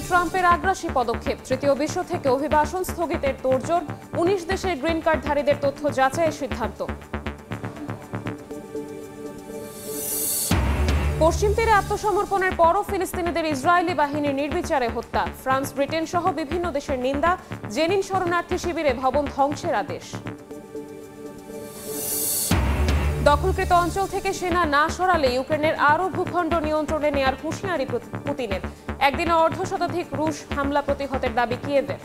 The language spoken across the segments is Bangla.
ট্রাম্পের আগ্রাসী পদক্ষেপ, তৃতীয় বিশ্ব থেকে অভিবাসন স্থগিতের তোড়জোড়, ১৯ দেশের গ্রিন কার্ডধারীদের তথ্য যাচাইয়ের সিদ্ধান্ত। পশ্চিম তীরে আত্মসমর্পণের পরও ফিলিস্তিনিদের ইসরায়েলি বাহিনীর নির্বিচারে হত্যা, ফ্রান্স ব্রিটেন সহ বিভিন্ন দেশের নিন্দা, জেনিন শরণার্থী শিবিরে ভবন ধ্বংসের আদেশ। দখলকৃত অঞ্চল থেকে সেনা না সরালে ইউক্রেনের আরও ভূখণ্ড নিয়ন্ত্রণে নেয়ার হুঁশিয়ারি পুতিনের, একদিনে অর্ধশতাধিক রুশ হামলা প্রতিহতের দাবি কিয়েভের।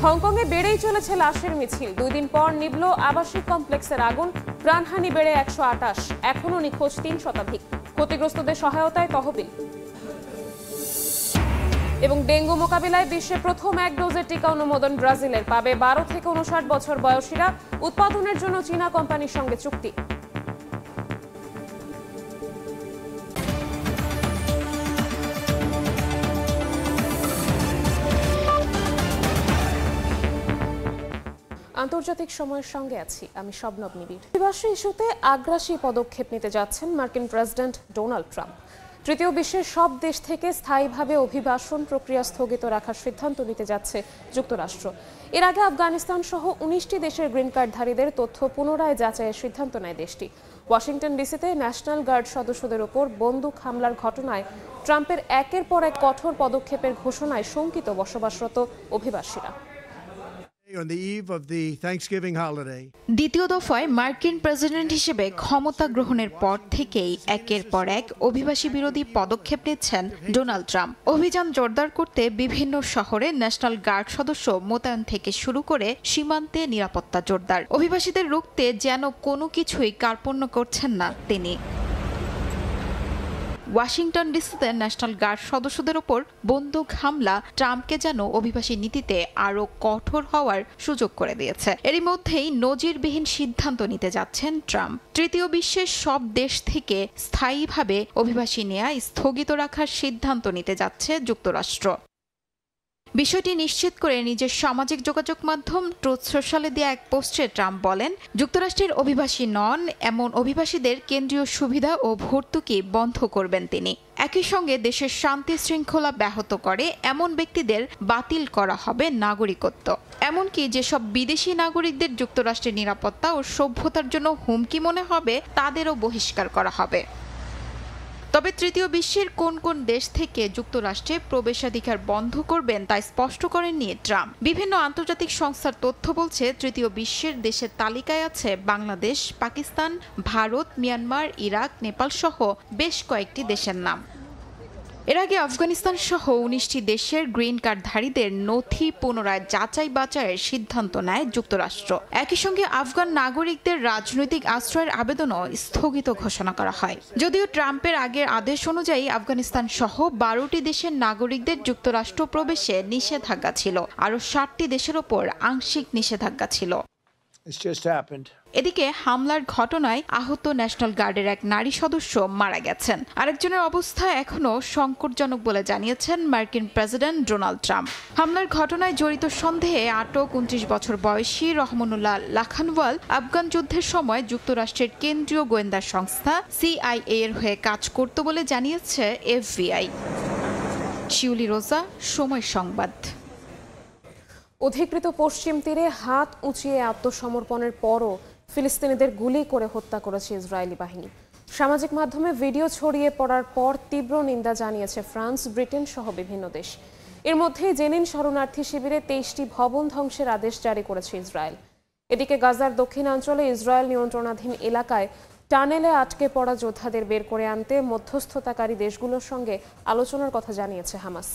হংকংয়ে বেড়েই চলেছে লাশের মিছিল, 2 দিন পর নিভল আবাসিক কমপ্লেক্সের আগুন, প্রাণহানি বেড়ে 128, এখনও নিখোঁজ 3 শতাধিক, ক্ষতিগ্রস্তদের সহায়তায় তহবিল। এবং ডেঙ্গু মোকাবিলায় বিশ্বে প্রথম 1 ডোজের টিকা অনুমোদন ব্রাজিলের, পাবে 12 থেকে 59 বছর বয়সীরা, উৎপাদনের জন্য চীনা কোম্পানির সঙ্গে চুক্তি। আন্তর্জাতিক সময়ের সঙ্গে আছি আমি শবনব নিবিড়। অভিবাসী ইস্যুতে আগ্রাসী পদক্ষেপ নিতে যাচ্ছেন মার্কিন প্রেসিডেন্ট ডোনাল্ড ট্রাম্প। তৃতীয় বিশ্বের সব দেশ থেকে স্থায়ীভাবে অভিবাসন প্রক্রিয়া স্থগিত রাখার সিদ্ধান্ত নিতে যাচ্ছে যুক্তরাষ্ট্র। এর আগে আফগানিস্তান সহ 19টি দেশের গ্রিন কার্ডধারীদের তথ্য পুনরায় যাচাইয়ের সিদ্ধান্ত নেয় দেশটি। ওয়াশিংটন ডিসিতে ন্যাশনাল গার্ড সদস্যদের ওপর বন্দুক হামলার ঘটনায় ট্রাম্পের একের পর এক কঠোর পদক্ষেপের ঘোষণায় শঙ্কিত বসবাসরত অভিবাসীরা। দ্বিতীয় দফায় মার্কিন প্রেসিডেন্ট হিসেবে ক্ষমতা গ্রহণের পর থেকেই একের পর এক অভিবাসী বিরোধী পদক্ষেপ নিচ্ছেন ডোনাল্ড ট্রাম্প। অভিযান জোরদার করতে বিভিন্ন শহরে ন্যাশনাল গার্ড সদস্য মোতায়েন থেকে শুরু করে সীমান্তে নিরাপত্তা জোরদার। অভিবাসীদের রুখতে যেন কোনো কিছুই কার্পণ্য করছেন না তিনি। ওয়াশিংটন ডিসিতে ন্যাশনাল গার্ড সদস্যদের ওপর বন্দুক হামলা ট্রাম্পকে যেন অভিবাসী নীতিতে আরও কঠোর হওয়ার সুযোগ করে দিয়েছে। এরই মধ্যেই নজিরবিহীন সিদ্ধান্ত নিতে যাচ্ছেন ট্রাম্প। তৃতীয় বিশ্বের সব দেশ থেকে স্থায়ীভাবে অভিবাসী নেয়া স্থগিত রাখার সিদ্ধান্ত নিতে যাচ্ছে যুক্তরাষ্ট্র। বিষয়টি নিশ্চিত করে নিজের সামাজিক যোগাযোগ মাধ্যম ট্রুথ সোশ্যালে দেয়া এক পোস্টে ট্রাম্প বলেন, যুক্তরাষ্ট্রের অভিবাসী নন এমন অভিবাসীদের কেন্দ্রীয় সুবিধা ও ভর্তুকি বন্ধ করবেন তিনি। একই সঙ্গে দেশের শান্তি শৃঙ্খলা ব্যাহত করে এমন ব্যক্তিদের বাতিল করা হবে নাগরিকত্ব। এমনকি যেসব বিদেশি নাগরিকদের যুক্তরাষ্ট্রের নিরাপত্তা ও সভ্যতার জন্য হুমকি মনে হবে তাদেরও বহিষ্কার করা হবে। তবে তৃতীয় বিশ্বের কোন কোন দেশ থেকে যুক্তরাষ্ট্রে প্রবেশাধিকার বন্ধ করবেন তা স্পষ্ট করেননি ট্রাম্প। বিভিন্ন আন্তর্জাতিক সংস্থার তথ্য বলছে, তৃতীয় বিশ্বের দেশের তালিকায় আছে বাংলাদেশ, পাকিস্তান, ভারত, মিয়ানমার, ইরাক, নেপাল সহ বেশ কয়েকটি দেশের নাম। এর আগে আফগানিস্তান সহ 19টি দেশের গ্রিন কার্ডধারীদের নথি পুনরায় যাচাই বাছাইয়ের সিদ্ধান্ত নেয় যুক্তরাষ্ট্র। একই সঙ্গে আফগান নাগরিকদের রাজনৈতিক আশ্রয়ের আবেদনও স্থগিত ঘোষণা করা হয়। যদিও ট্রাম্পের আগের আদেশ অনুযায়ী আফগানিস্তান সহ 12টি দেশের নাগরিকদের যুক্তরাষ্ট্র প্রবেশে নিষেধাজ্ঞা ছিল, আরও 60টি দেশের ওপর আংশিক নিষেধাজ্ঞা ছিল। এদিকে হামলার ঘটনায় আহত ন্যাশনাল গার্ডের এক নারী সদস্য মারা গেছেন। আরেকজনের অবস্থা এখনও সংকটজনক বলে জানিয়েছেন মার্কিন প্রেসিডেন্ট ডোনাল্ড ট্রাম্প। হামলার ঘটনায় জড়িত সন্দেহে আটক 29 বছর বয়সী রহমানুল্লাহ লাখানওয়াল আফগান যুদ্ধের সময় যুক্তরাষ্ট্রের কেন্দ্রীয় গোয়েন্দা সংস্থা CIA এর হয়ে কাজ করত বলে জানিয়েছে FBI। শিউলি রোজা, সময় সংবাদ। অধিকৃত পশ্চিম তীরে হাত উঁচিয়ে আত্মসমর্পণের পরও ফিলিস্তিনিদের গুলি করে হত্যা করেছে ইসরায়েলি বাহিনী। সামাজিক মাধ্যমে ভিডিও ছড়িয়ে পড়ার পর তীব্র নিন্দা জানিয়েছে ফ্রান্স, ব্রিটেন সহ বিভিন্ন দেশ। এর মধ্যে জেনিন শরণার্থী শিবিরে 23টি ভবন ধ্বংসের আদেশ জারি করেছে ইসরায়েল। এদিকে গাজার দক্ষিণাঞ্চলে ইসরায়েল নিয়ন্ত্রণাধীন এলাকায় টানেলে আটকে পড়া যোদ্ধাদের বের করে আনতে মধ্যস্থতাকারী দেশগুলোর সঙ্গে আলোচনার কথা জানিয়েছে হামাস।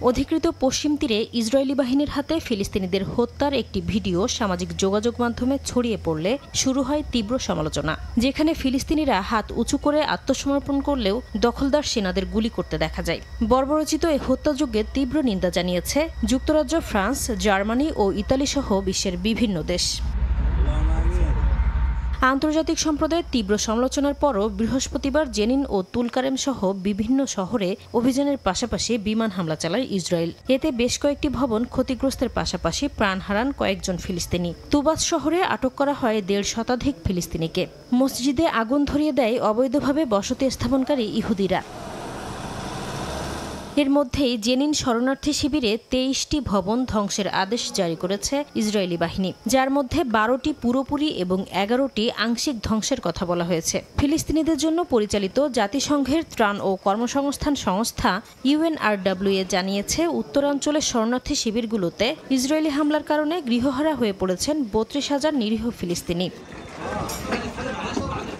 অধিকৃত পশ্চিম তীরে ইসরায়েলি বাহিনীর হাতে ফিলিস্তিনিদের হত্যার একটি ভিডিও সামাজিক যোগাযোগ মাধ্যমে ছড়িয়ে পড়লে শুরু হয় তীব্র সমালোচনা। যেখানে ফিলিস্তিনিরা হাত উঁচু করে আত্মসমর্পণ করলেও দখলদার সেনাদের গুলি করতে দেখা যায়। বর্বরচিত এই হত্যাযজ্ঞে তীব্র নিন্দা জানিয়েছে যুক্তরাজ্য, ফ্রান্স, জার্মানি ও ইতালি সহ বিশ্বের বিভিন্ন দেশ। আন্তর্জাতিক সম্প্রদায়ের তীব্র সমালোচনার পরও বৃহস্পতিবার জেনিন ও তুলকারেম সহ বিভিন্ন শহরে অভিযানের পাশাপাশি বিমান হামলা চালায় ইসরায়েল। এতে বেশ কয়েকটি ভবন ক্ষতিগ্রস্তের পাশাপাশি প্রাণ হারান কয়েকজন ফিলিস্তিনি। তুবাস শহরে আটক করা হয় ১৫০ শতাধিক ফিলিস্তিনিকে। মসজিদে আগুন ধরিয়ে দেয় অবৈধভাবে বসতি স্থাপনকারী ইহুদিরা। এর মধ্যেই জেনিন শরণার্থী শিবিরে ২৩টি ভবন ধ্বংসের আদেশ জারি করেছে ইসরায়েলি বাহিনী, যার মধ্যে ১২টি পুরোপুরি এবং ১১টি আংশিক ধ্বংসের কথা বলা হয়েছে। ফিলিস্তিনিদের জন্য পরিচালিত জাতিসংঘের ত্রাণ ও কর্মসংস্থান সংস্থা UNRWA জানিয়েছে, উত্তরাঞ্চলের শরণার্থী শিবিরগুলোতে ইসরায়েলি হামলার কারণে গৃহহারা হয়ে পড়েছেন ৩২,০০০ নিরীহ ফিলিস্তিনি।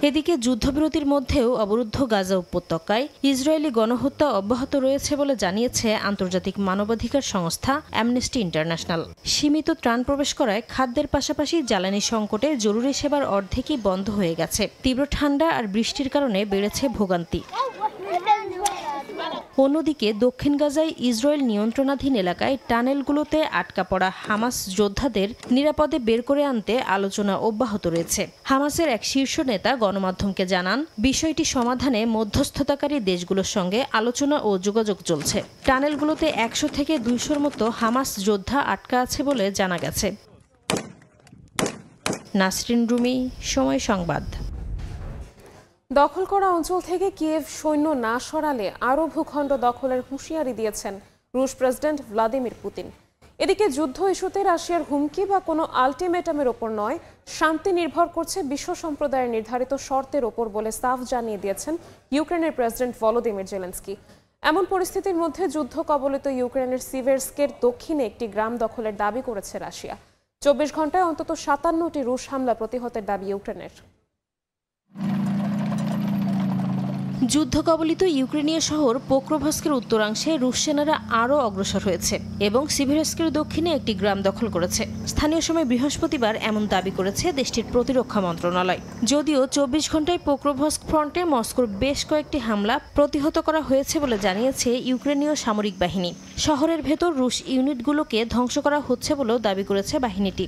এদিকে যুদ্ধবিরতির মধ্যেও অবরুদ্ধ গাজা উপত্যকায় ইসরায়েলি গণহত্যা অব্যাহত রয়েছে বলে জানিয়েছে আন্তর্জাতিক মানবাধিকার সংস্থা অ্যামনেস্টি ইন্টারন্যাশনাল। সীমিত ত্রাণ প্রবেশ করায় খাদ্যের পাশাপাশি জ্বালানি সংকটে জরুরি সেবার অর্ধেকই বন্ধ হয়ে গেছে। তীব্র ঠান্ডা আর বৃষ্টির কারণে বেড়েছে ভোগান্তি। অন্যদিকে দক্ষিণ গাজায় ইসরায়েল নিয়ন্ত্রণাধীন এলাকায় টানেলগুলোতে আটকা পড়া হামাস যোদ্ধাদের নিরাপদে বের করে আনতে আলোচনা অব্যাহত রয়েছে। হামাসের এক শীর্ষ নেতা গণমাধ্যমকে জানান, বিষয়টি সমাধানে মধ্যস্থতাকারী দেশগুলোর সঙ্গে আলোচনা ও যোগাযোগ চলছে। টানেলগুলোতে ১০০ থেকে ২০০-র মতো হামাস যোদ্ধা আটকা আছে বলে জানা গেছে। নাসরিন রুমি, সময় সংবাদ। দখল করা অঞ্চল থেকে কিয়েভ সৈন্য না সরালে আরও ভূখণ্ড দখলের হুঁশিয়ারি দিয়েছেন রুশ প্রেসিডেন্ট ভ্লাদিমির পুতিন। এদিকে যুদ্ধ ইস্যুতে রাশিয়ার হুমকি বা কোনো আলটিমেটামের ওপর নয়, শান্তি নির্ভর করছে বিশ্ব সম্প্রদায়ের নির্ধারিত শর্তের ওপর বলে সাফ জানিয়ে দিয়েছেন ইউক্রেনের প্রেসিডেন্ট ভলোদিমির জেলেনস্কি। এমন পরিস্থিতির মধ্যে যুদ্ধ কবলিত ইউক্রেনের সিভেরস্কের দক্ষিণে একটি গ্রাম দখলের দাবি করেছে রাশিয়া। ২৪ ঘন্টায় অন্তত ৫৭টি রুশ হামলা প্রতিহতের দাবি ইউক্রেনের। যুদ্ধ কবলিত ইউক্রেনীয় শহর পোক্রোভস্কের উত্তরাংশে রুশ সেনারা আরও অগ্রসর হয়েছে এবং সিভেরস্কের দক্ষিণে একটি গ্রাম দখল করেছে। স্থানীয় সময় বৃহস্পতিবার এমন দাবি করেছে দেশটির প্রতিরক্ষা মন্ত্রণালয়। যদিও ২৪ ঘন্টায় পোক্রোভস্ক ফ্রন্টে মস্কোর বেশ কয়েকটি হামলা প্রতিহত করা হয়েছে বলে জানিয়েছে ইউক্রেনীয় সামরিক বাহিনী। শহরের ভেতর রুশ ইউনিটগুলোকে ধ্বংস করা হচ্ছে বলেও দাবি করেছে বাহিনীটি।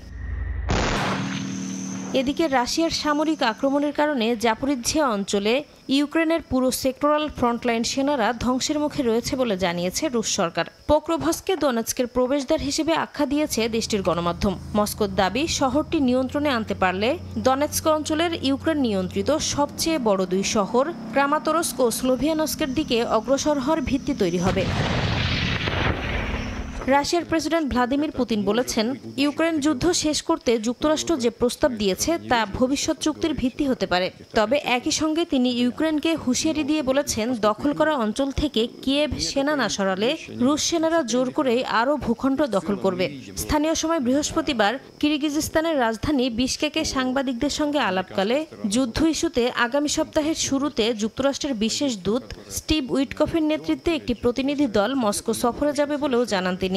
এদিকে রাশিয়ার সামরিক আক্রমণের কারণে জাপোরিজ্জিয়া অঞ্চলে ইউক্রেনের পুরো সেক্টরাল ফ্রন্টলাইন সেনারা ধ্বংসের মুখে রয়েছে বলে জানিয়েছে রুশ সরকার। পোক্রোভস্কে দনেৎস্কের প্রবেশদ্বার হিসেবে আখ্যা দিয়েছে দেশটির গণমাধ্যম। মস্কোর দাবি, শহরটি নিয়ন্ত্রণে আনতে পারলে দনেৎস্ক অঞ্চলের ইউক্রেন নিয়ন্ত্রিত সবচেয়ে বড় দুই শহর ক্রামাতোরস্ক ও স্লোভিয়ানস্কের দিকে অগ্রসর হওয়ার ভিত্তি তৈরি হবে। রাশিয়ার প্রেসিডেন্ট ভ্লাদিমির পুতিন বলেছেন, ইউক্রেন যুদ্ধ শেষ করতে যুক্তরাষ্ট্র যে প্রস্তাব দিয়েছে তা ভবিষ্যৎ চুক্তির ভিত্তি হতে পারে। তবে একই সঙ্গে তিনি ইউক্রেনকে হুঁশিয়ারি দিয়ে বলেছেন, দখল করা অঞ্চল থেকে কিয়েভ সেনা না সরালে রুশ সেনারা জোর করে আরও ভূখণ্ড দখল করবে। স্থানীয় সময় বৃহস্পতিবার কিরগিজস্তানের রাজধানী বিশকেকে সাংবাদিকদের সঙ্গে আলাপকালে যুদ্ধ ইস্যুতে আগামী সপ্তাহের শুরুতে যুক্তরাষ্ট্রের বিশেষ দূত স্টিভ উইটকফের নেতৃত্বে একটি প্রতিনিধি দল মস্কো সফরে যাবে বলেও জানান তিনি।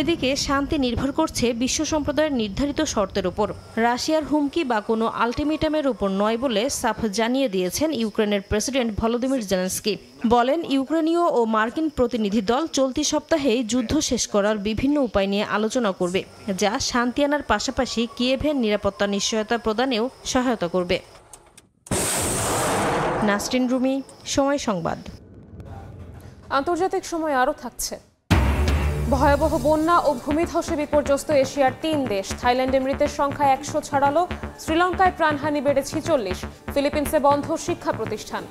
এদিকে শান্তি নির্ভর করছে বিশ্ব সম্প্রদায়ের নির্ধারিত শর্তের উপর, রাশিয়ার হুমকি বা কোনো আলটিমেটামের উপর নয় বলে সাফ জানিয়ে দিয়েছেন ইউক্রেনের প্রেসিডেন্ট ভলোদিমির জেলেনস্কি। বলেন, ইউক্রেনীয় ও মার্কিন প্রতিনিধি দল চলতি সপ্তাহেই যুদ্ধ শেষ করার বিভিন্ন উপায় নিয়ে আলোচনা করবে, যা শান্তি আনার পাশাপাশি কিয়েভের নিরাপত্তা নিশ্চয়তা প্রদানেও সহায়তা করবে। নাসরিন রুমি, সময় সংবাদ। আন্তর্জাতিক সময় আরও থাকছে। ভয়াবহ বন্যা ও ভূমিধসে বিপর্যস্ত এশিয়ার ৩ দেশ। থাইল্যান্ডে মৃতের সংখ্যা ১০০ ছাড়ালো, শ্রীলঙ্কায় প্রাণহানি বেড়ে ৪৬, ফিলিপিন্সে বন্ধ শিক্ষা প্রতিষ্ঠান।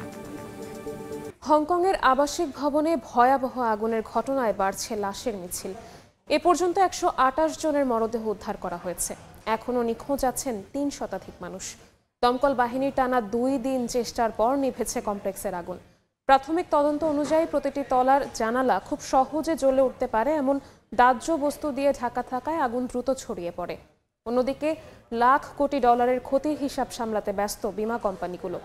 হংকংয়ের আবাসিক ভবনে ভয়াবহ আগুনের ঘটনায় বাড়ছে লাশের মিছিল। এ পর্যন্ত ১২৮ জনের মরদেহ উদ্ধার করা হয়েছে। এখনও নিখোঁজ আছেন ৩ শতাধিক মানুষ। দমকল বাহিনীর টানা ২ দিন চেষ্টার পর নিভেছে কমপ্লেক্সের আগুন। প্রাথমিক তদন্ত অনুযায়ী প্রতিটি তলার জানালা খুব সহজে জ্বলে উঠতে পারে এমন দাহ্য বস্তু দিয়ে ঢাকা থাকায় আগুন দ্রুত ছড়িয়ে পড়ে। অন্যদিকে লাখ কোটি ডলারের ক্ষতির হিসাব সামলাতে ব্যস্ত বীমা কোম্পানিগুলো।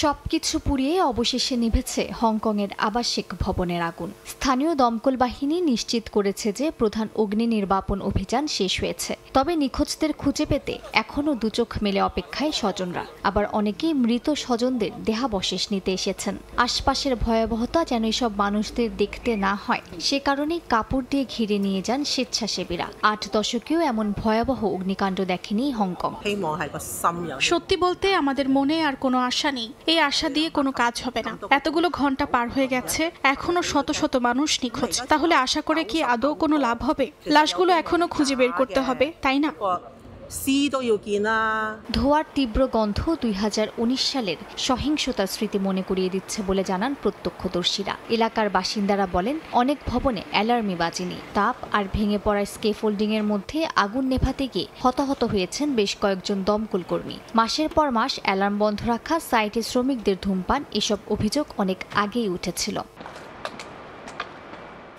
সবকিছু পুড়িয়ে অবশেষে নিভেছে হংকংয়ের আবাসিক ভবনের আগুন। স্থানীয় দমকল বাহিনী নিশ্চিত করেছে যে প্রধান অগ্নি নির্বাপন অভিযান শেষ হয়েছে। তবে নিখোঁজদের খুঁজে পেতে এখনও দুচোখ মেলে অপেক্ষায় স্বজনরা। আবার অনেকেই মৃত স্বজনদের দেহাবশেষ নিতে এসেছেন। আশপাশের ভয়াবহতা যেন এসব মানুষদের দেখতে না হয় সে কারণেই কাপড় দিয়ে ঘিরে নিয়ে যান স্বেচ্ছাসেবীরা। 8 দশকেও এমন ভয়াবহ অগ্নিকাণ্ড দেখেনি হংকং। সত্যি বলতে আমাদের মনে আর কোনো আশা নেই। এই আশা দিয়ে কোনো কাজ হবে না। এতগুলো ঘন্টা পার হয়ে গেছে, এখনো শত শত মানুষ নিখোঁজ। তাহলে আশা করে কি আদৌ কোনো লাভ হবে? লাশগুলো এখনো খুঁজে বের করতে হবে, তাই না? ধোঁয়ার তীব্র গন্ধ 2019 সালের সহিংসতার স্মৃতি মনে করিয়ে দিচ্ছে বলে জানান প্রত্যক্ষদর্শীরা। এলাকার বাসিন্দারা বলেন অনেক ভবনে অ্যালার্মই বাজেনি। তাপ আর ভেঙে পড়া স্কেফোল্ডিং এর মধ্যে আগুন নেভাতে গিয়ে হতাহত হয়েছেন বেশ কয়েকজন দমকল কর্মী। মাসের পর মাস অ্যালার্ম বন্ধ রাখা, সাইটে শ্রমিকদের ধূমপান, এসব অভিযোগ অনেক আগেই উঠেছিল।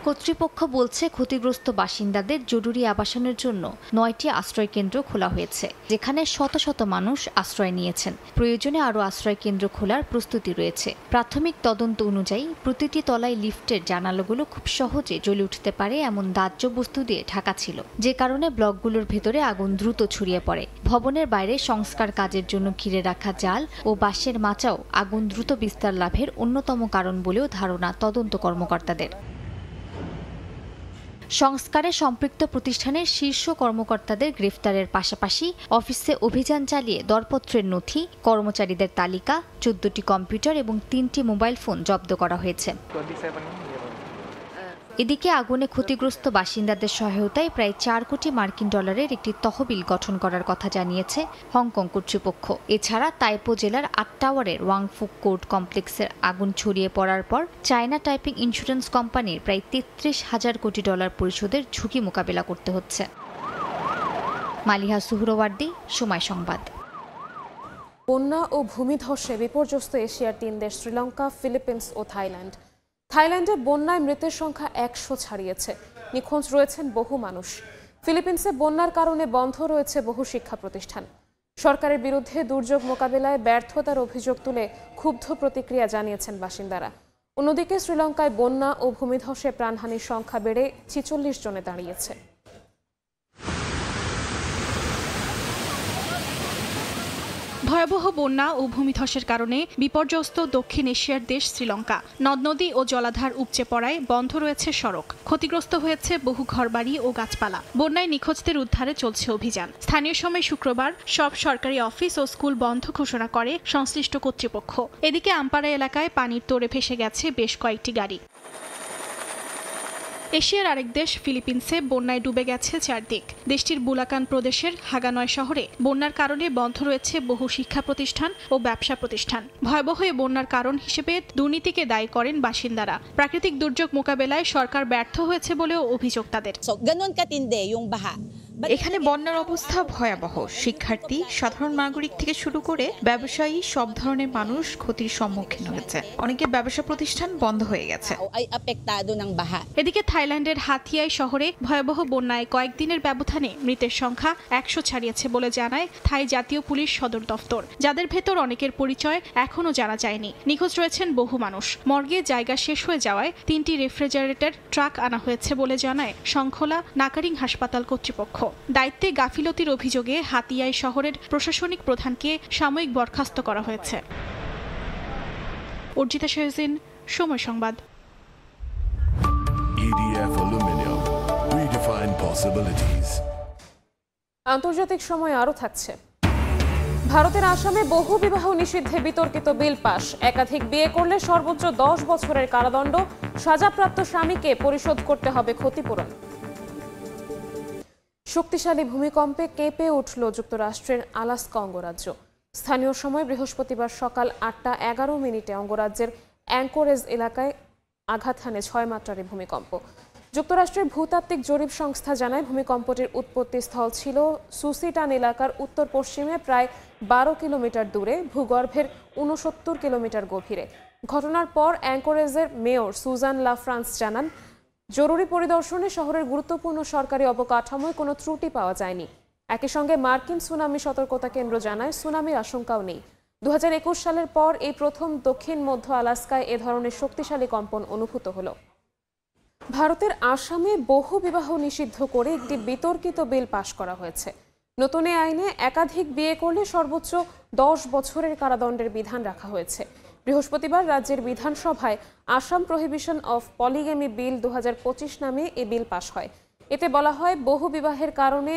কর্তৃপক্ষ বলছে ক্ষতিগ্রস্ত বাসিন্দাদের জরুরি আবাসনের জন্য 9টি আশ্রয় কেন্দ্র খোলা হয়েছে, যেখানে শত শত মানুষ আশ্রয় নিয়েছেন। প্রয়োজনে আরও আশ্রয় কেন্দ্র খোলার প্রস্তুতি রয়েছে। প্রাথমিক তদন্ত অনুযায়ী প্রতিটি তলায় লিফটের জানালাগুলো খুব সহজে জ্বলে উঠতে পারে এমন দাহ্য বস্তু দিয়ে ঢাকা ছিল, যে কারণে ব্লকগুলোর ভেতরে আগুন দ্রুত ছড়িয়ে পড়ে। ভবনের বাইরে সংস্কার কাজের জন্য ঘিরে রাখা জাল ও বাঁশের মাচাও আগুন দ্রুত বিস্তার লাভের অন্যতম কারণ বলেও ধারণা তদন্ত কর্মকর্তাদের। সংস্কারে সম্পৃক্ত প্রতিষ্ঠানের শীর্ষ কর্মকর্তাদের গ্রেফতারের পাশাপাশি অফিসে অভিযান চালিয়ে দরপত্রের নথি, কর্মচারীদের তালিকা, 14টি কম্পিউটার এবং 3টি মোবাইল ফোন জব্দ করা হয়েছে। এদিকে আগুনে ক্ষতিগ্রস্ত বাসিন্দাদের সহায়তায় প্রায় 4 কোটি মার্কিন ডলারের একটি তহবিল গঠন করার কথা জানিয়েছে হংকং কর্তৃপক্ষ। এছাড়া তাইপো জেলার 8 টাওয়ারের ওয়াংফুক কোর্ট কমপ্লেক্সের আগুন ছড়িয়ে পড়ার পর চায়না টাইপিং ইন্স্যুরেন্স কোম্পানির প্রায় 33,000 কোটি ডলার পরিশোধের ঝুঁকি মোকাবেলা করতে হচ্ছে। মালিহা সুহরওয়ার্দী, সময় সংবাদ। বন্যা ও ভূমিধসে বিপর্যস্ত এশিয়ার 3 দেশ শ্রীলঙ্কা, ফিলিপিন্স ও থাইল্যান্ড। থাইল্যান্ডে বন্যায় মৃতের সংখ্যা 100 ছাড়িয়েছে। নিখোঁজ রয়েছেন বহু মানুষ। ফিলিপিন্সে বন্যার কারণে বন্ধ রয়েছে বহু শিক্ষা প্রতিষ্ঠান। সরকারের বিরুদ্ধে দুর্যোগ মোকাবিলায় ব্যর্থতার অভিযোগ তুলে ক্ষুব্ধ প্রতিক্রিয়া জানিয়েছেন বাসিন্দারা। অন্যদিকে শ্রীলঙ্কায় বন্যা ও ভূমিধসে প্রাণহানির সংখ্যা বেড়ে 46 জনে দাঁড়িয়েছে। ভয়াবহ বন্যা ও ভূমিধসের কারণে বিপর্যস্ত দক্ষিণ এশিয়ার দেশ শ্রীলঙ্কা। নদ নদী ও জলাধার উপচে পড়ায় বন্ধ রয়েছে সড়ক। ক্ষতিগ্রস্ত হয়েছে বহু ঘরবাড়ি ও গাছপালা। বন্যায় নিখোঁজদের উদ্ধারে চলছে অভিযান। স্থানীয় সময় শুক্রবার সব সরকারি অফিস ও স্কুল বন্ধ ঘোষণা করে সংশ্লিষ্ট কর্তৃপক্ষ। এদিকে আম্পারা এলাকায় পানির তোড়ে ভেসে গেছে বেশ কয়েকটি গাড়ি। এশিয়ার আরেক দেশ ফিলিপিন্সে বন্যায় ডুবে গেছে চারদিক। দেশটির বুলাকান প্রদেশের হাগানয় শহরে বন্যার কারণে বন্ধ রয়েছে বহু শিক্ষা প্রতিষ্ঠান ও ব্যবসা প্রতিষ্ঠান। ভয়াবহ এই বন্যার কারণ হিসেবে দুর্নীতিকে দায়ী করেন বাসিন্দারা। প্রাকৃতিক দুর্যোগ মোকাবেলায় সরকার ব্যর্থ হয়েছে বলেও অভিযোগ তাদের। এখানে বন্যার অবস্থা ভয়াবহ। শিক্ষার্থী, সাধারণ নাগরিক থেকে শুরু করে ব্যবসায়ী, সব ধরনের মানুষ ক্ষতির সম্মুখীন হয়েছে। অনেকে ব্যবসা প্রতিষ্ঠান বন্ধ হয়ে গেছে। এদিকে থাইল্যান্ডের হাতিয়াই শহরে ভয়াবহ বন্যায় কয়েকদিনের ব্যবধানে মৃতের সংখ্যা 100 ছাড়িয়েছে বলে জানায় থাই জাতীয় পুলিশ সদর দফতর, যাদের ভেতর অনেকের পরিচয় এখনো জানা যায়নি। নিখোঁজ রয়েছেন বহু মানুষ। মর্গে জায়গা শেষ হয়ে যাওয়ায় 3টি রেফ্রিজারেটর ট্রাক আনা হয়েছে বলে জানায় শংখলা নাকারিং হাসপাতাল কর্তৃপক্ষ। দায়িত্বে গাফিলতির অভিযোগে হাতিয়াই শহরের প্রশাসনিক প্রধানকে সাময়িক বরখাস্ত করা হয়েছে। অর্জিতা শেহজিন, সময় সংবাদ। EDF Aluminium, redefine possibilities. আন্তর্জাতিক সময় আরও থাকছে। ভারতের আসামে বহু বিবাহ নিষিদ্ধে বিতর্কিত বিল পাস। একাধিক বিয়ে করলে সর্বোচ্চ 10 বছরের কারাদণ্ড, সাজাপ্রাপ্ত স্বামীকে পরিশোধ করতে হবে ক্ষতিপূরণ। শক্তিশালী ভূমিকম্পে কেঁপে উঠল যুক্তরাষ্ট্রের আলাস্কা অঙ্গরাজ্য। স্থানীয় সময় বৃহস্পতিবার সকাল 8:11 অঙ্গরাজ্যের অ্যাঙ্কোরেজ এলাকায় আঘাত হানে 6 মাত্রার ভূমিকম্প। যুক্তরাষ্ট্রের ভূতাত্ত্বিক জরিপ সংস্থা জানায় ভূমিকম্পটির উৎপত্তিস্থল ছিল সুসিটান এলাকার উত্তর পশ্চিমে প্রায় 12 কিলোমিটার দূরে, ভূগর্ভের 69 কিলোমিটার গভীরে। ঘটনার পর অ্যাঙ্কোরেজের মেয়র সুজান লাফ্রান্স জানান, জরুরি পরিদর্শনে শহরের গুরুত্বপূর্ণ সরকারি অবকাঠামোয় কোনো ত্রুটি পাওয়া যায়নি। একই সঙ্গে মার্কিন সুনামি সতর্কতা কেন্দ্র জানায় সুনামির আশঙ্কাও নেই। 2021 সালের পর এই প্রথম দক্ষিণ মধ্য আলাস্কায় এ ধরনের শক্তিশালী কম্পন অনুভূত হলো। ভারতের আসামে বহু বিবাহ নিষিদ্ধ করে একটি বিতর্কিত বিল পাশ করা হয়েছে। নতুন এই আইনে একাধিক বিয়ে করলে সর্বোচ্চ 10 বছরের কারাদণ্ডের বিধান রাখা হয়েছে। বৃহস্পতিবার রাজ্যের বিধানসভায় আসাম প্রহিবিশন অফ পলিগেমি বিল 2025 নামে এ বিল পাশ হয়। এতে বলা হয়, বহু বিবাহের কারণে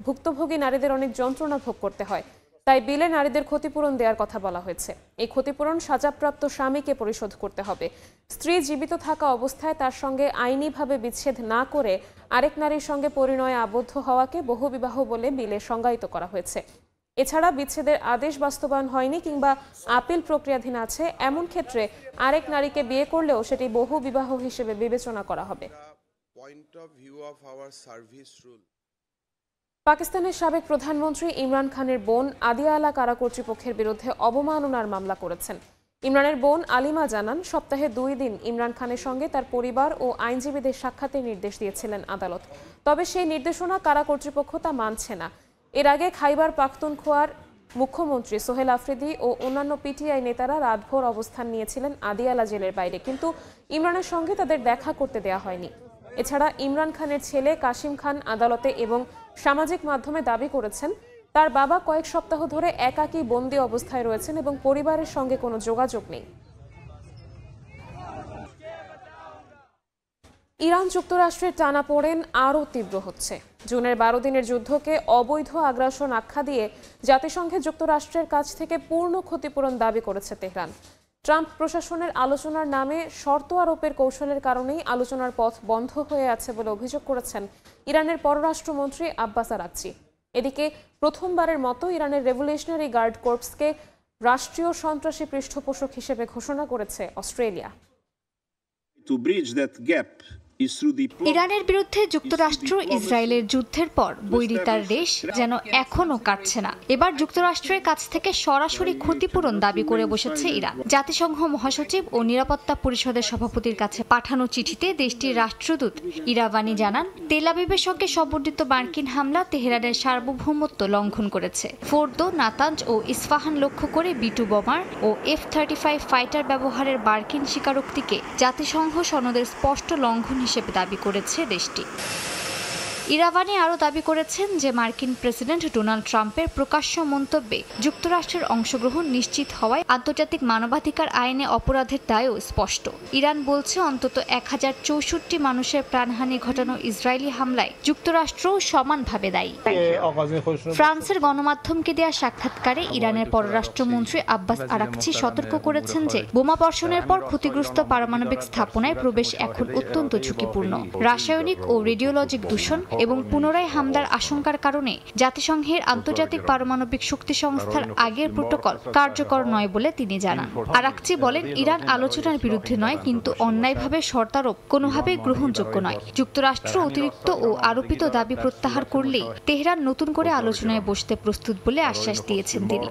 ভুক্তভোগী নারীদের অনেক যন্ত্রণা ভোগ করতে হয়, তাই বিলে নারীদের ক্ষতিপূরণ দেওয়ার কথা বলা হয়েছে। এই ক্ষতিপূরণ সাজাপ্রাপ্ত স্বামীকে পরিশোধ করতে হবে। স্ত্রী জীবিত থাকা অবস্থায় তার সঙ্গে আইনিভাবে বিচ্ছেদ না করে আরেক নারীর সঙ্গে পরিণয়ে আবদ্ধ হওয়াকে বহুবিবাহ বলে বিলে সংজ্ঞায়িত করা হয়েছে। এছাড়া বিচ্ছেদের আদেশ বাস্তবায়ন হয়নি কিংবা আপিল প্রক্রিয়াধীন আছে এমন ক্ষেত্রে আরেক নারীকে বিয়ে করলেও সেটি বহু বিবাহ হিসেবে বিবেচনা করা হবে। পাকিস্তানের সাবেক প্রধানমন্ত্রী ইমরান খানের বোন আদিয়ালা কারা কর্তৃপক্ষের বিরুদ্ধে অবমাননার মামলা করেছেন। ইমরানের বোন আলিমা জানান, সপ্তাহে 2 দিন ইমরান খানের সঙ্গে তার পরিবার ও আইনজীবীদের সাক্ষাতের নির্দেশ দিয়েছিলেন আদালত। তবে সেই নির্দেশনা কারা কর্তৃপক্ষ তা মানছে না। এর আগে খাইবার পাখতুনখোয়ার মুখ্যমন্ত্রী সোহেল আফ্রিদি ও অন্যান্য পিটিআই নেতারা রাতভর অবস্থান নিয়েছিলেন আদিয়ালা জেলের বাইরে, কিন্তু ইমরানের সঙ্গে তাদের দেখা করতে দেওয়া হয়নি। এছাড়া ইমরান খানের ছেলে কাশিম খান আদালতে এবং সামাজিক মাধ্যমে দাবি করেছেন, তার বাবা কয়েক সপ্তাহ ধরে একাকী বন্দী অবস্থায় রয়েছেন এবং পরিবারের সঙ্গে কোনো যোগাযোগ নেই। ইরান যুক্তরাষ্ট্রের টানাপোড়েন আরও তীব্র হচ্ছে। জুনের 12 দিনের যুদ্ধকে অবৈধ আগ্রাসন আখ্যা দিয়ে জাতিসংঘে যুক্তরাষ্ট্রের কাছ থেকে পূর্ণ ক্ষতিপূরণ দাবি করেছে তেহরান। ট্রাম্প প্রশাসনের আলোচনার নামে শর্ত আরোপের কৌশলের কারণেই আলোচনার পথ বন্ধ হয়ে আছে বলে অভিযোগ করেছেন ইরানের পররাষ্ট্রমন্ত্রী আব্বাস আরাকচি। এদিকে প্রথমবারের মতো ইরানের রেভলিউশনারি গার্ড কর্পসকে রাষ্ট্রীয় সন্ত্রাসী পৃষ্ঠপোষক হিসেবে ঘোষণা করেছে অস্ট্রেলিয়া। ইরানের বিরুদ্ধে যুক্তরাষ্ট্র ইসরায়েলের যুদ্ধের পর বৈরিতার রেশ যেন এখনো কাটছে না। এবার যুক্তরাষ্ট্রের কাছ থেকে সরাসরি ক্ষতিপূরণ দাবি করে বসেছে ইরান। জাতিসংঘ মহাসচিব ও নিরাপত্তা পরিষদের সভাপতির কাছে পাঠানো চিঠিতে দেশটির রাষ্ট্রদূত ইরাভানি জানান, তেল আবিবের সঙ্গে সমন্বিত মার্কিন হামলা তেহরানের সার্বভৌমত্ব লঙ্ঘন করেছে। ফোর্দো, নাতাঞ্জ ও ইস্পাহান লক্ষ্য করে B-2 বোমার ও F-35 ফাইটার ব্যবহারের মার্কিন স্বীকারোক্তিকে জাতিসংঘ সনদের স্পষ্ট লঙ্ঘন হিসেবে দাবি করেছে দেশটি। ইরাভানি আরও দাবি করেছেন যে মার্কিন প্রেসিডেন্ট ডোনাল্ড ট্রাম্পের প্রকাশ্য মন্তব্যে যুক্তরাষ্ট্রের অংশগ্রহণ নিশ্চিত হওয়ায় আন্তর্জাতিক মানবাধিকার আইনে অপরাধের দায়ও স্পষ্ট। ইরান বলছে, অন্তত 1064 মানুষের প্রাণহানি ঘটানো ইসরায়েলি হামলায় যুক্তরাষ্ট্রও সমানভাবে দায়ী। ফ্রান্সের গণমাধ্যমকে দেয়া সাক্ষাৎকারে ইরানের পররাষ্ট্রমন্ত্রী আব্বাস আরাকচি সতর্ক করেছেন যে বোমাবর্ষণের পর ক্ষতিগ্রস্ত পারমাণবিক স্থাপনায় প্রবেশ এখন অত্যন্ত ঝুঁকিপূর্ণ। রাসায়নিক ও রেডিওলজিক দূষণ এবং পুনরায় হামলার আশঙ্কার কারণে জাতিসংঘের আন্তর্জাতিক পারমাণবিক শক্তি সংস্থার আগের প্রোটোকল কার্যকর নয় বলে তিনি জানান। আরাকচি বলেন, ইরান আলোচনার বিরুদ্ধে নয়, কিন্তু অন্যায়ভাবে শর্তারোপ কোনোভাবেই গ্রহণযোগ্য নয়। যুক্তরাষ্ট্র অতিরিক্ত ও আরোপিত দাবি প্রত্যাহার করলেই তেহরান নতুন করে আলোচনায় বসতে প্রস্তুত বলে আশ্বাস দিয়েছেন তিনি।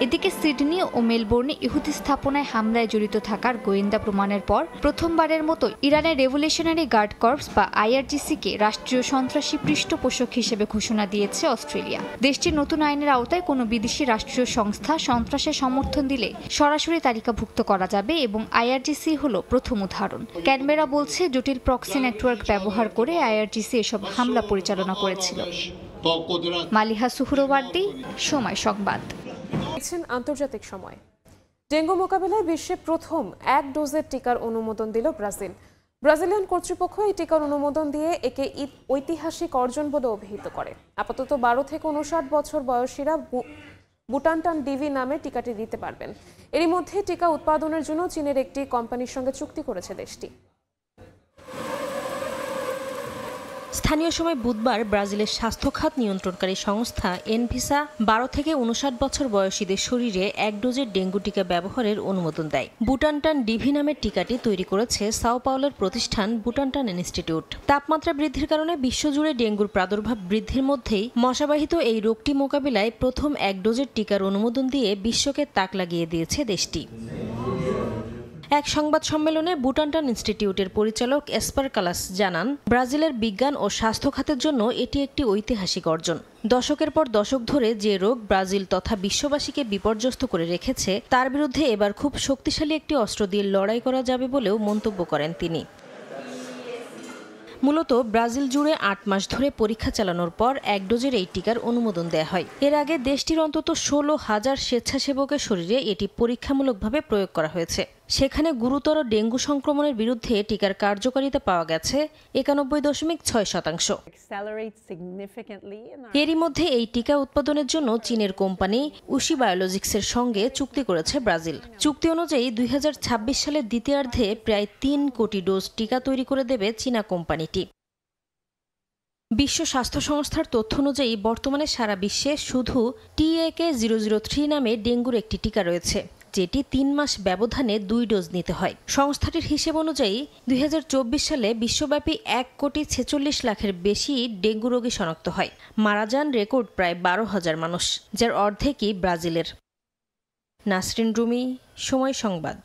এদিকে সিডনি ও মেলবোর্নে ইহুদি স্থাপনায় হামলায় জড়িত থাকার গোয়েন্দা প্রমাণের পর প্রথমবারের মতো ইরানের রেভলিউশনারি গার্ড কর্পস বা IRGC-কে রাষ্ট্রীয় সন্ত্রাসী পৃষ্ঠপোষক হিসেবে ঘোষণা দিয়েছে অস্ট্রেলিয়া। দেশটির নতুন আইনের আওতায় কোনো বিদেশি রাষ্ট্রীয় সংস্থা সন্ত্রাসের সমর্থন দিলে সরাসরি তালিকাভুক্ত করা যাবে এবং IRGC হলো প্রথম উদাহরণ। ক্যানবেরা বলছে, জটিল প্রক্সি নেটওয়ার্ক ব্যবহার করে IRGC এসব হামলা পরিচালনা করেছিল। মালিহা সুহরওয়ার্দী, সময় সংবাদ। আন্তর্জাতিক সময়। ডেঙ্গু মোকাবিলায় বিশ্বে প্রথম 1 ডোজের টিকার অনুমোদন দিল ব্রাজিল। ব্রাজিলিয়ান কর্তৃপক্ষ এই টিকার অনুমোদন দিয়ে একে ঐতিহাসিক অর্জন বলে অভিহিত করে। আপাতত 12 থেকে 59 বছর বয়সীরা বুটানটান ডিভি নামে টিকাটি দিতে পারবেন। এরই মধ্যে টিকা উৎপাদনের জন্য চীনের একটি কোম্পানির সঙ্গে চুক্তি করেছে দেশটি। স্থানীয় সময় বুধবার ব্রাজিলের স্বাস্থ্য খাত নিয়ন্ত্রণকারী সংস্থা এনভিসা 12 থেকে 59 বছর বয়সীদের শরীরে 1 ডোজের ডেঙ্গু টিকা ব্যবহারের অনুমোদন দেয়। বুটানটান ডিভি নামের টিকাটি তৈরি করেছে সাও পাওলোর প্রতিষ্ঠান বুটানটান ইনস্টিটিউট। তাপমাত্রা বৃদ্ধির কারণে বিশ্বজুড়ে ডেঙ্গুর প্রাদুর্ভাব বৃদ্ধির মধ্যেই মশাবাহিত এই রোগটি মোকাবিলায় প্রথম 1 ডোজের টিকার অনুমোদন দিয়ে বিশ্বকে তাক লাগিয়ে দিয়েছে দেশটি। এক সংবাদ সম্মেলনে বুটান্টান ইনস্টিটিউটের পরিচালক এসপার কালাস জানান, ব্রাজিলের বিজ্ঞান ও স্বাস্থ্য খাতের জন্য এটি একটি ঐতিহাসিক অর্জন। দশকের পর দশক ধরে যে রোগ ব্রাজিল তথা বিশ্ববাসীকে বিপর্যস্ত করে রেখেছে, তার বিরুদ্ধে এবার খুব শক্তিশালী একটি অস্ত্র দিয়ে লড়াই করা যাবে বলেও মন্তব্য করেন তিনি। মূলত ব্রাজিল জুড়ে ৮ মাস ধরে পরীক্ষা চালানোর পর এক ডোজের এই টিকার অনুমোদন দেয়া হয়। এর আগে দেশটির অন্তত ১৬,০০০ স্বেচ্ছাসেবকের শরীরে এটি পরীক্ষামূলকভাবে প্রয়োগ করা হয়েছে। সেখানে গুরুতর ডেঙ্গু সংক্রমণের বিরুদ্ধে টিকার কার্যকারিতা পাওয়া গেছে ৯১.৬%। এরই মধ্যে এই টিকা উৎপাদনের জন্য চীনের কোম্পানি উশি বায়োলজিক্সের সঙ্গে চুক্তি করেছে ব্রাজিল। চুক্তি অনুযায়ী ২০২৬ সালের দ্বিতীয়ার্ধে প্রায় ৩ কোটি ডোজ টিকা তৈরি করে দেবে চীনা কোম্পানিটি। বিশ্ব স্বাস্থ্য সংস্থার তথ্য অনুযায়ী বর্তমানে সারা বিশ্বে শুধু TAK-003 নামে ডেঙ্গুর একটি টিকা রয়েছে, যেটি ৩ মাস ব্যবধানে ২ ডোজ নিতে হয়। সংস্থাটির হিসেব অনুযায়ী ২০২৪ সালে বিশ্বব্যাপী ১,৪৬,০০,০০০ বেশি ডেঙ্গু রোগী শনাক্ত হয়। মারা যান রেকর্ড প্রায় ১২,০০০ মানুষ, যার অর্ধেকই ব্রাজিলের। নাসরিন রুমি, সময় সংবাদ।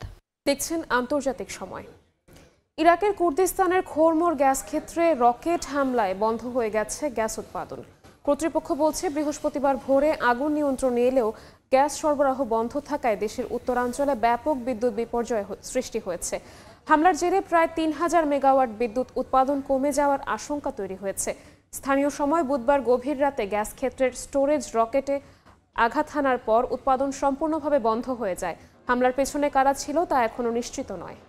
দেখছেন আন্তর্জাতিক সময়। ইরাকের কুর্দিস্তানের খোরমোর গ্যাস ক্ষেত্রে রকেট হামলায় বন্ধ হয়ে গেছে গ্যাস উৎপাদন। কর্তৃপক্ষ বলছে, বৃহস্পতিবার ভোরে আগুন নিয়ন্ত্রণে এলেও গ্যাস সরবরাহ বন্ধ থাকায় দেশের উত্তরাঞ্চলে ব্যাপক বিদ্যুৎ বিপর্যয় সৃষ্টি হয়েছে। হামলার জেরে প্রায় ৩,০০০ মেগাওয়াট বিদ্যুৎ উৎপাদন কমে যাওয়ার আশঙ্কা তৈরি হয়েছে। স্থানীয় সময় বুধবার গভীর রাতে গ্যাস ক্ষেত্রের স্টোরেজ রকেটে আঘাত হানার পর উৎপাদন সম্পূর্ণভাবে বন্ধ হয়ে যায়। হামলার পেছনে কারা ছিল তা এখনো নিশ্চিত নয়।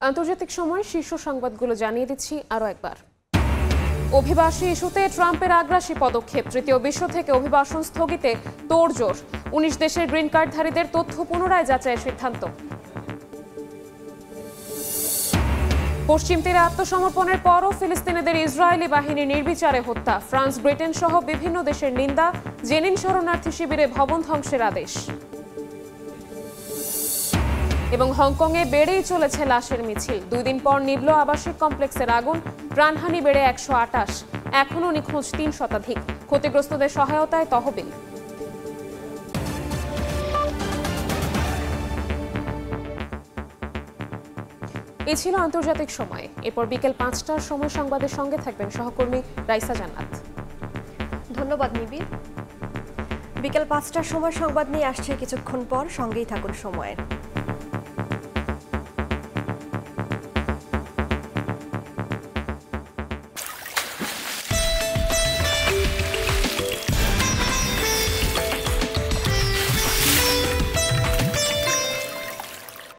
আন্তর্জাতিক সময় শীর্ষ সংবাদগুলো জানিয়ে দিচ্ছি আরও একবার। অভিবাসী ইস্যুতে ট্রাম্পের আগ্রাসী পদক্ষেপ। তৃতীয় বিশ্ব থেকে অভিবাসন স্থগিতে তোড়জোড়। ১৯ দেশের গ্রিন কার্ডধারীদের তথ্য পুনরায় যাচাইয়ের সিদ্ধান্ত। পশ্চিম তীরে আত্মসমর্পণের পরও ফিলিস্তিনিদের ইসরায়েলি বাহিনীর নির্বিচারে হত্যা। ফ্রান্স, ব্রিটেন সহ বিভিন্ন দেশের নিন্দা। জেনিন শরণার্থী শিবিরে ভবন ধ্বংসের আদেশ। এবং হংকংয়ে বেড়েই চলেছে লাশের মিছিল। ২ দিন পর নিভল আবাসিক কমপ্লেক্সের আগুন। প্রাণহানি বেড়ে ১২৮। এখনও নিখোঁজ ৩ শতাধিক। ক্ষতিগ্রস্তদের সহায়তায় তহবিল। এ ছিল আন্তর্জাতিক সময়। এরপর বিকেল ৫টার সময় সংবাদের সঙ্গে থাকবেন সহকর্মী রাইসা জান্নাত। ধন্যবাদ নিবিড়। বিকেল ৫টার সময় সংবাদ নিয়ে আসছে কিছুক্ষণ পর, সঙ্গেই থাকুন সময়ের।